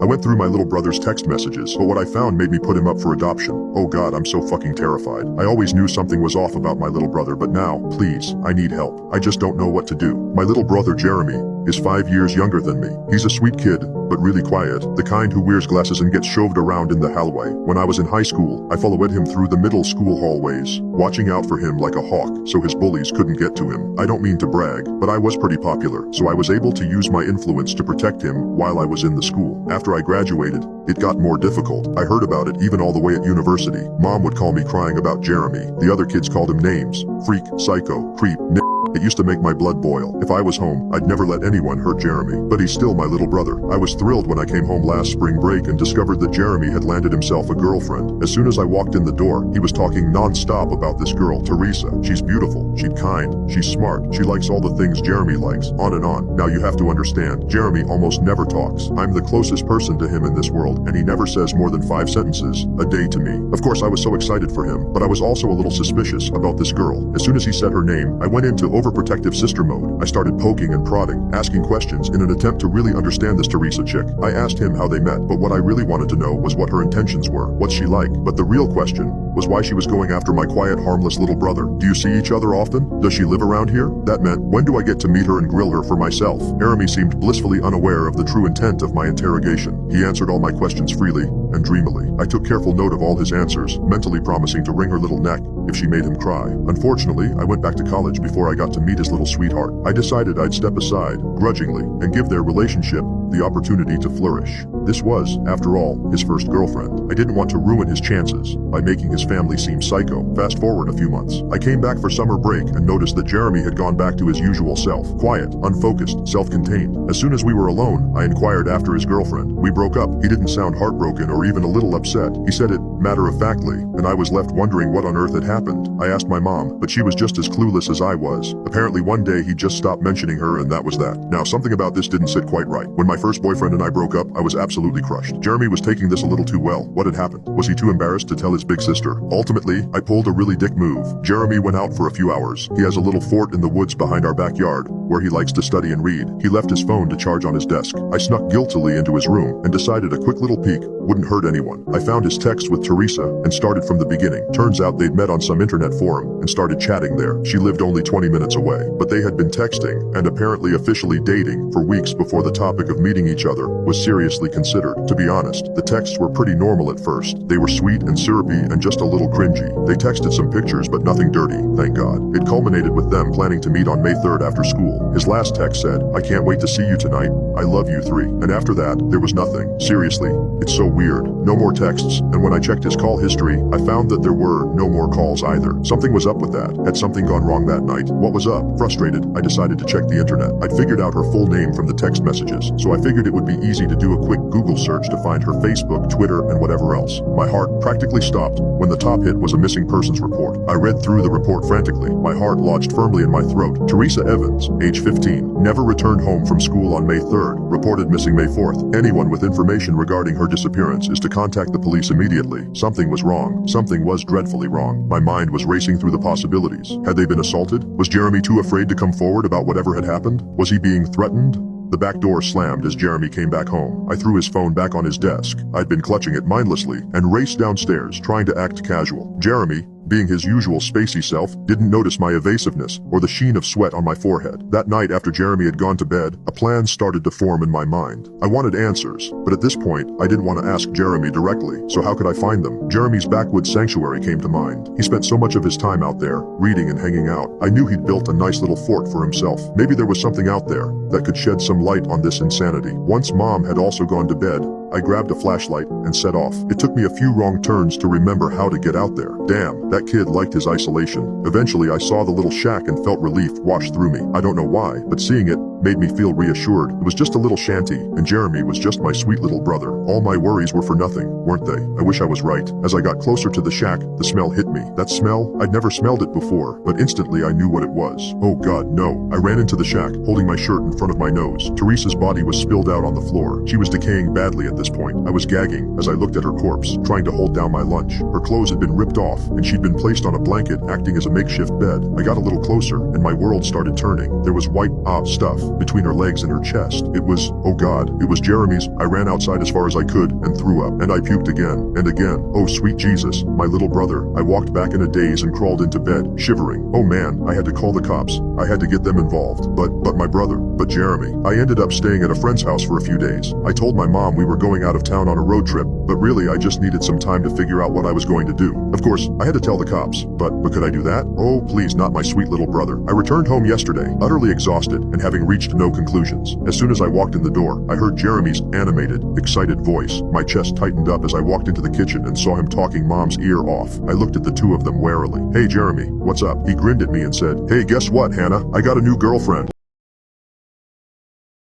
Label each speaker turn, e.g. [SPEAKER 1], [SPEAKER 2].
[SPEAKER 1] I went through my little brother's text messages, but what I found made me put him up for adoption. Oh god, I'm so fucking terrified. I always knew something was off about my little brother, but now, please, I need help. I just don't know what to do. My little brother Jeremy is 5 years younger than me. He's a sweet kid, but really quiet, the kind who wears glasses and gets shoved around in the hallway. When I was in high school, I followed him through the middle school hallways, watching out for him like a hawk so his bullies couldn't get to him. I don't mean to brag, but I was pretty popular, so I was able to use my influence to protect him while I was in the school. After I graduated, it got more difficult. I heard about it even all the way at university. Mom would call me crying about Jeremy. The other kids called him names: freak, psycho, creep, It used to make my blood boil. If I was home, I'd never let anyone hurt Jeremy, but he's still my little brother. I was thrilled when I came home last spring break and discovered that Jeremy had landed himself a girlfriend. As soon as I walked in the door, he was talking non-stop about this girl, Teresa. She's beautiful, she's kind, she's smart, she likes all the things Jeremy likes, on and on. Now you have to understand, Jeremy almost never talks. I'm the closest person to him in this world, and he never says more than 5 sentences a day to me. Of course, I was so excited for him, but I was also a little suspicious about this girl. As soon as he said her name, I went into overprotective sister mode. I started poking and prodding, asking questions in an attempt to really understand this Teresa chick. I asked him how they met, but what I really wanted to know was what her intentions were. What's she like? But the real question was why she was going after my quiet, harmless little brother. Do you see each other often? Does she live around here? That meant, when do I get to meet her and grill her for myself? Jeremy seemed blissfully unaware of the true intent of my interrogation. He answered all my questions freely and dreamily. I took careful note of all his answers, mentally promising to wring her little neck if she made him cry. Unfortunately, I went back to college before I got to meet his little sweetheart. I decided I'd step aside, grudgingly, and give their relationship the opportunity to flourish. This was, after all, his first girlfriend. I didn't want to ruin his chances by making his family seem psycho. Fast forward a few months. I came back for summer break and noticed that Jeremy had gone back to his usual self. Quiet, unfocused, self-contained. As soon as we were alone, I inquired after his girlfriend. We broke up. He didn't sound heartbroken or even a little upset. He said it matter-of-factly, and I was left wondering what on earth had happened. I asked my mom, but she was just as clueless as I was. Apparently one day he just stopped mentioning her and that was that. Now something about this didn't sit quite right. When my first boyfriend and I broke up, I was absolutely crushed. Jeremy was taking this a little too well. What had happened? Was he too embarrassed to tell his big sister? Ultimately, I pulled a really dick move. Jeremy went out for a few hours. He has a little fort in the woods behind our backyard, where he likes to study and read. He left his phone to charge on his desk. I snuck guiltily into his room and decided a quick little peek wouldn't hurt anyone. I found his text with Teresa and started from the beginning. Turns out they'd met on some internet forum and started chatting there. She lived only 20 minutes away, but they had been texting and apparently officially dating for weeks before the topic of meeting each other was seriously considered. To be honest, the texts were pretty normal at first. They were sweet and syrupy and just a little cringy. They texted some pictures but nothing dirty, thank God. It culminated with them planning to meet on May 3rd after school. His last text said, "I can't wait to see you tonight. I love you 3. And after that, there was nothing. Seriously, it's so weird. No more texts, and when I checked his call history, I found that there were no more calls either. Something was up with that. Had something gone wrong that night? What was up? Frustrated, I decided to check the internet. I'd figured out her full name from the text messages, so I figured it would be easy to do a quick Google search to find her Facebook, Twitter, and whatever else. My heart practically stopped when the top hit was a missing persons report. I read through the report frantically, my heart lodged firmly in my throat. Teresa Evans, age 15, never returned home from school on May 3rd, reported missing May 4th. Anyone with information regarding her disappearance is to contact the police immediately. Something was wrong. Something was dreadfully wrong. My mind was racing through the possibilities. Had they been assaulted? Was Jeremy too afraid to come forward about whatever had happened? Was he being threatened? The back door slammed as Jeremy came back home. I threw his phone back on his desk. I'd been clutching it mindlessly and raced downstairs, trying to act casual. Jeremy, being his usual spacey self, didn't notice my evasiveness or the sheen of sweat on my forehead. That night after Jeremy had gone to bed, a plan started to form in my mind. I wanted answers, but at this point, I didn't want to ask Jeremy directly, so how could I find them? Jeremy's backwoods sanctuary came to mind. He spent so much of his time out there, reading and hanging out. I knew he'd built a nice little fort for himself. Maybe there was something out there that could shed some light on this insanity. Once Mom had also gone to bed, I grabbed a flashlight and set off. It took me a few wrong turns to remember how to get out there. Damn, that kid liked his isolation. Eventually I saw the little shack and felt relief wash through me. I don't know why, but seeing it made me feel reassured. It was just a little shanty, and Jeremy was just my sweet little brother. All my worries were for nothing, weren't they? I wish I was right. As I got closer to the shack, the smell hit me. That smell? I'd never smelled it before, but instantly I knew what it was. Oh God, no. I ran into the shack, holding my shirt in front of my nose. Teresa's body was spilled out on the floor. She was decaying badly at this point. I was gagging as I looked at her corpse, trying to hold down my lunch. Her clothes had been ripped off, and she'd been placed on a blanket, acting as a makeshift bed. I got a little closer, and my world started turning. There was white, stuff between her legs and her chest. It was, oh God, it was Jeremy's. I ran outside as far as I could and threw up, and I puked again and again. Oh sweet Jesus, my little brother. I walked back in a daze and crawled into bed, shivering. Oh man, I had to call the cops. I had to get them involved. But my brother, but Jeremy. I ended up staying at a friend's house for a few days. I told my mom we were going out of town on a road trip, but really I just needed some time to figure out what I was going to do. Of course, I had to tell the cops, but could I do that? Oh please, not my sweet little brother. I returned home yesterday, utterly exhausted and having reached no conclusions. As soon as I walked in the door, I heard Jeremy's animated, excited voice. My chest tightened up as I walked into the kitchen and saw him talking Mom's ear off. I looked at the two of them warily. Hey Jeremy, what's up? He grinned at me and said, hey, guess what, Hannah? I got a new girlfriend.